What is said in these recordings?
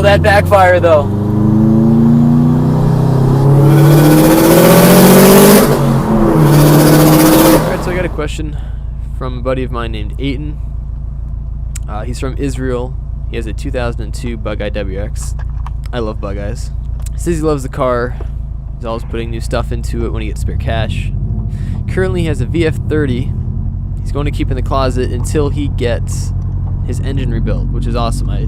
that backfire though. Alright, so I got a question from a buddy of mine named Aiton. He's from Israel. He has a 2002 Bug-Eye WX. I love Bug-Eyes. He says he loves the car. He's always putting new stuff into it when he gets spare cash. Currently he has a VF30. He's going to keep in the closet until he gets his engine rebuilt, which is awesome. I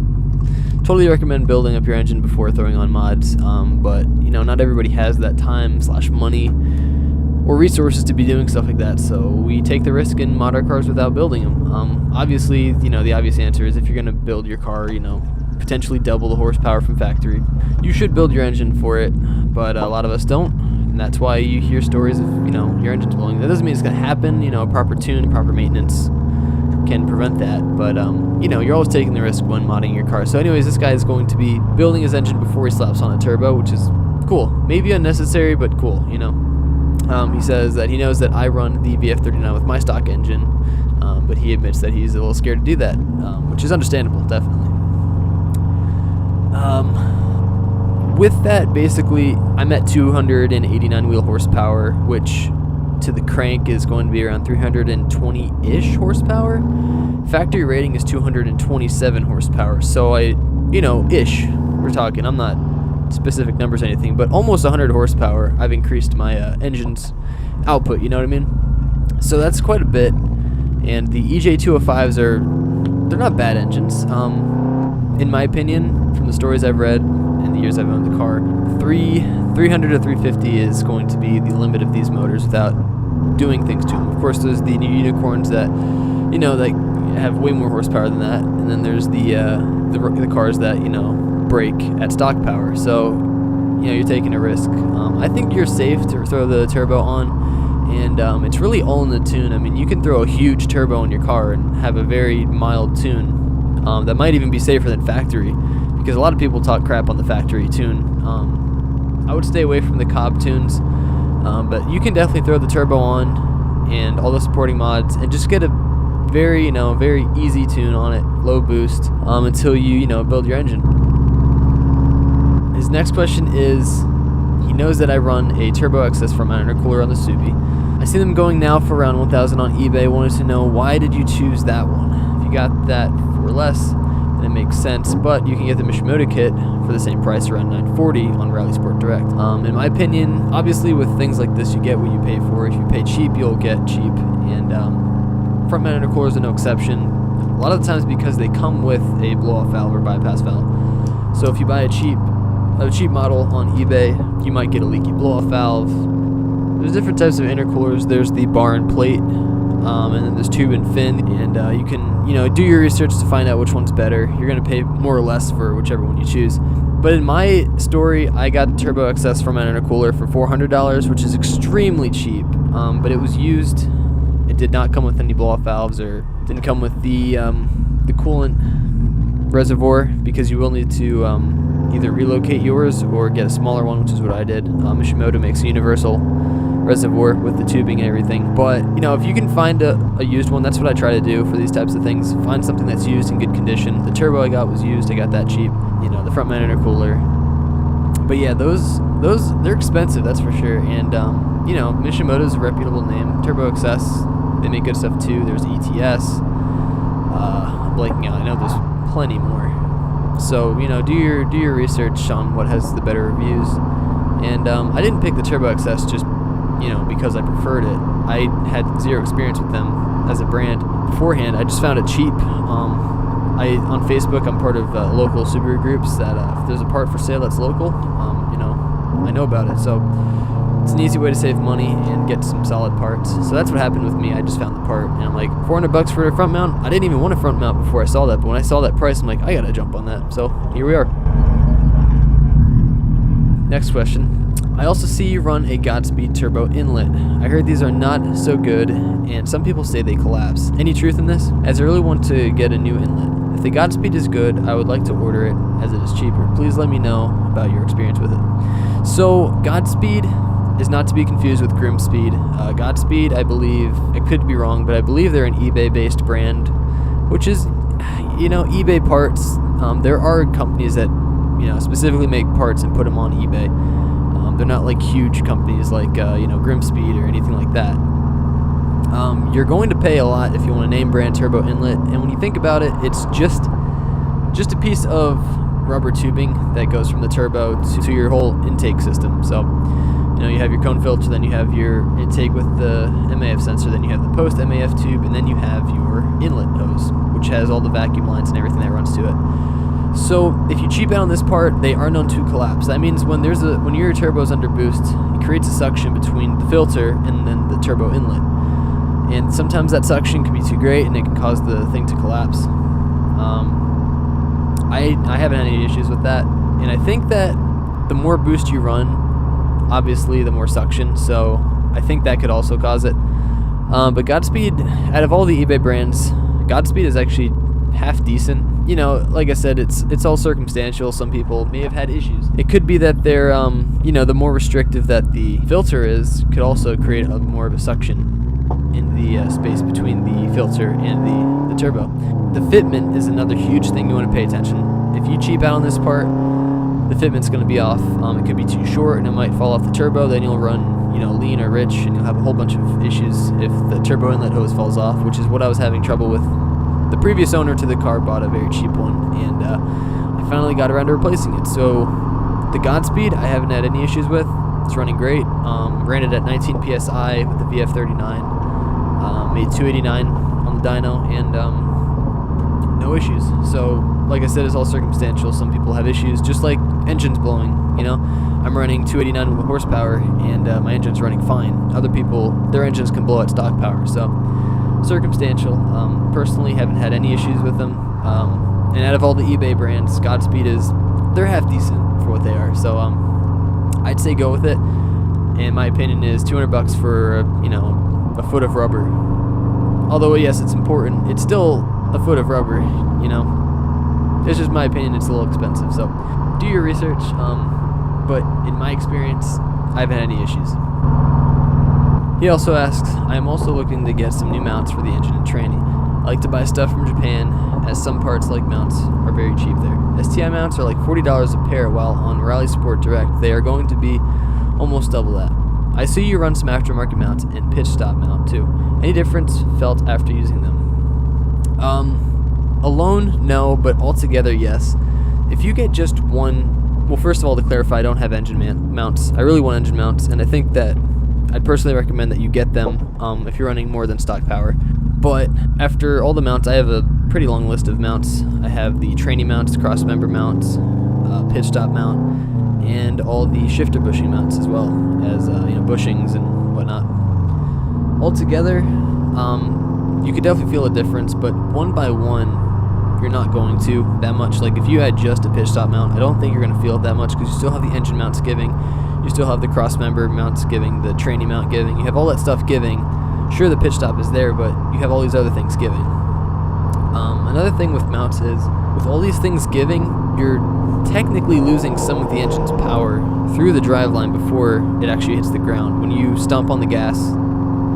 totally recommend building up your engine before throwing on mods, but you know, not everybody has that time / money or resources to be doing stuff like that, so we take the risk and mod our cars without building them. Obviously, you know, the obvious answer is if you're going to build your car, you know, potentially double the horsepower from factory, you should build your engine for it, but a lot of us don't, and that's why you hear stories of, you know, your engine's blowing. That doesn't mean it's going to happen. You know, a proper tune, proper maintenance can prevent that, but you know, you're always taking the risk when modding your car. So anyways, this guy is going to be building his engine before he slaps on a turbo, which is cool. Maybe unnecessary, but cool, you know. He says that he knows that I run the VF39 with my stock engine, but he admits that he's a little scared to do that, which is understandable, definitely. With that, basically, I'm at 289 wheel horsepower, which to the crank is going to be around 320-ish horsepower. Factory rating is 227 horsepower, so you know, ish, we're talking. I'm not specific numbers or anything, but almost 100 horsepower I've increased my engine's output, you know what I mean? So that's quite a bit, and the EJ205s they're not bad engines. In my opinion, from the stories I've read and the years I've owned the car, 300 to 350 is going to be the limit of these motors without doing things to them. Of course, there's the new unicorns that, you know, like have way more horsepower than that, and then there's the cars that, you know, break at stock power. So, you know, you're taking a risk. I think you're safe to throw the turbo on, and it's really all in the tune. I mean, you can throw a huge turbo in your car and have a very mild tune that might even be safer than factory, because a lot of people talk crap on the factory tune. I would stay away from the Cobb tunes, but you can definitely throw the turbo on and all the supporting mods and just get a very, you know, very easy tune on it, low boost, until you know, build your engine. His next question is, he knows that I run a turbo excess from my intercooler on the Subie. I see them going now for around 1,000 on eBay. Wanted to know, why did you choose that one? If you got that for less, then it makes sense, but you can get the Mishimoto kit for the same price, around $940 on Rally Sport Direct. In my opinion, obviously with things like this, you get what you pay for. If you pay cheap, you'll get cheap, and front mount intercoolers are no exception. A lot of the times because they come with a blow-off valve or bypass valve. So if you buy a cheap model on eBay, you might get a leaky blow-off valve. There's different types of intercoolers. There's the bar and plate, and then there's tube and fin, and you can, you know, do your research to find out which one's better. You're going to pay more or less for whichever one you choose. But in my story, I got Turbo XS from an intercooler for $400, which is extremely cheap, but it was used. It did not come with any blow-off valves, or didn't come with the coolant reservoir, because you will need to either relocate yours or get a smaller one, which is what I did. Mishimoto makes a universal reservoir with the tubing and everything. But, you know, if you can find a used one, that's what I try to do for these types of things. Find something that's used in good condition. The turbo I got was used. I got that cheap. You know, the front mount intercooler. But yeah, those they're expensive, that's for sure. And you know, Mishimoto's a reputable name. Turbo XS, they make good stuff too. There's ETS. I'm blanking out. I know there's plenty more. So, you know, do your research on what has the better reviews. And I didn't pick the Turbo XS just, you know, because I preferred it. I had zero experience with them as a brand beforehand. I just found it cheap. On Facebook, I'm part of local Subaru groups that if there's a part for sale that's local, you know, I know about it. So it's an easy way to save money and get some solid parts. So that's what happened with me. I just found the part, and I'm like, $400 for a front mount? I didn't even want a front mount before I saw that, but when I saw that price, I'm like, I gotta jump on that. So here we are. Next question. I also see you run a Godspeed turbo inlet. I heard these are not so good, and some people say they collapse. Any truth in this? As I really want to get a new inlet. If the Godspeed is good, I would like to order it, as it is cheaper. Please let me know about your experience with it. So, Godspeed is not to be confused with Grimspeed. Godspeed, I believe, I could be wrong, but I believe they're an eBay-based brand, which is, you know, eBay parts. There are companies that specifically make parts and put them on eBay. They're not like huge companies like Grimspeed or anything like that. You're going to pay a lot if you want a name brand turbo inlet, and when you think about it, it's just a piece of rubber tubing that goes from the turbo to your whole intake system. So you have your cone filter, then you have your intake with the MAF sensor, then you have the post MAF tube, and then you have your inlet hose, which has all the vacuum lines and everything that runs to it. So if you cheap out on this part, they are known to collapse. That means when your turbo's under boost, it creates a suction between the filter and then the turbo inlet. And sometimes that suction can be too great and it can cause the thing to collapse. I haven't had any issues with that. And I think that the more boost you run, obviously the more suction, so I think that could also cause it. But Godspeed, out of all the eBay brands, Godspeed is actually half decent. Like I said, it's all circumstantial. Some people may have had issues. It could be that they're, the more restrictive that the filter is, could also create more of a suction in the space between the filter and the turbo. The fitment is another huge thing you want to pay attention. If you cheap out on this part, the fitment's going to be off. It could be too short and it might fall off the turbo. Then you'll run lean or rich, and you'll have a whole bunch of issues if the turbo inlet hose falls off, which is what I was having trouble with. The previous owner to the car bought a very cheap one, and I finally got around to replacing it. So the Godspeed I haven't had any issues with. It's running great. Ran it at 19 PSI with the VF39. Made 289 on the dyno, and no issues. So like I said, it's all circumstantial. Some people have issues, just like engines blowing. I'm running 289 horsepower, and my engine's running fine. Other people, their engines can blow at stock power. So circumstantial. Personally, haven't had any issues with them. And out of all the eBay brands, Godspeed they're half decent for what they are. So I'd say go with it. And my opinion is $200 for a foot of rubber. Although yes, it's important. It's still a foot of rubber. It's just my opinion. It's a little expensive. So do your research. But in my experience, I haven't had any issues. He also asks, I am also looking to get some new mounts for the engine and tranny. I like to buy stuff from Japan, as some parts like mounts are very cheap there. STi mounts are like $40 a pair, while on Rally Sport Direct they are going to be almost double that. I see you run some aftermarket mounts and pitch stop mount too. Any difference felt after using them? Alone, no, but altogether, yes. If you get just one, well, first of all, to clarify, I don't have engine mounts. I really want engine mounts, and I think that I'd personally recommend that you get them if you're running more than stock power. But after all the mounts, I have a pretty long list of mounts. I have the tranny mounts, cross member mounts, pitch stop mount, and all the shifter bushing mounts as well as bushings and whatnot. Altogether, you could definitely feel a difference, but one by one, you're not going to that much. Like if you had just a pitch stop mount, I don't think you're going to feel it that much, because you still have the engine mounts giving, you still have the cross member mounts giving, the tranny mount giving, you have all that stuff giving. Sure, the pitch stop is there, but you have all these other things giving. Another thing with mounts is, with all these things giving, you're technically losing some of the engine's power through the driveline before it actually hits the ground. When you stomp on the gas,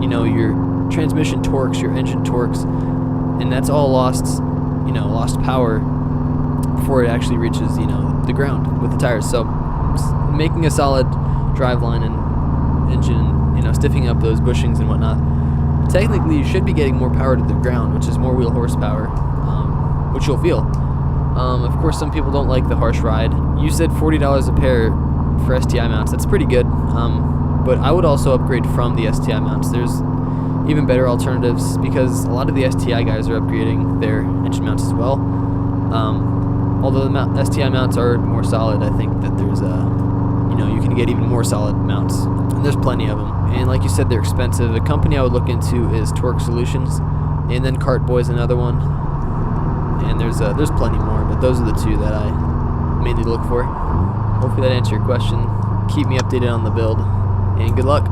your transmission torques, your engine torques, and that's all lost power before it actually reaches, the ground with the tires. So making a solid driveline and engine, stiffing up those bushings and whatnot, technically you should be getting more power to the ground, which is more wheel horsepower, which you'll feel. Of course, some people don't like the harsh ride. You said $40 a pair for STi mounts. That's pretty good, but I would also upgrade from the STi mounts. There's even better alternatives, because a lot of the STi guys are upgrading their engine mounts as well. Although the STi mounts are more solid, I think that there's you can get even more solid mounts, and there's plenty of them. And like you said, they're expensive. A company I would look into is Torque Solutions, and then Cartboy's another one. And there's plenty more, but those are the two that I mainly look for. Hopefully that answered your question. Keep me updated on the build, and good luck.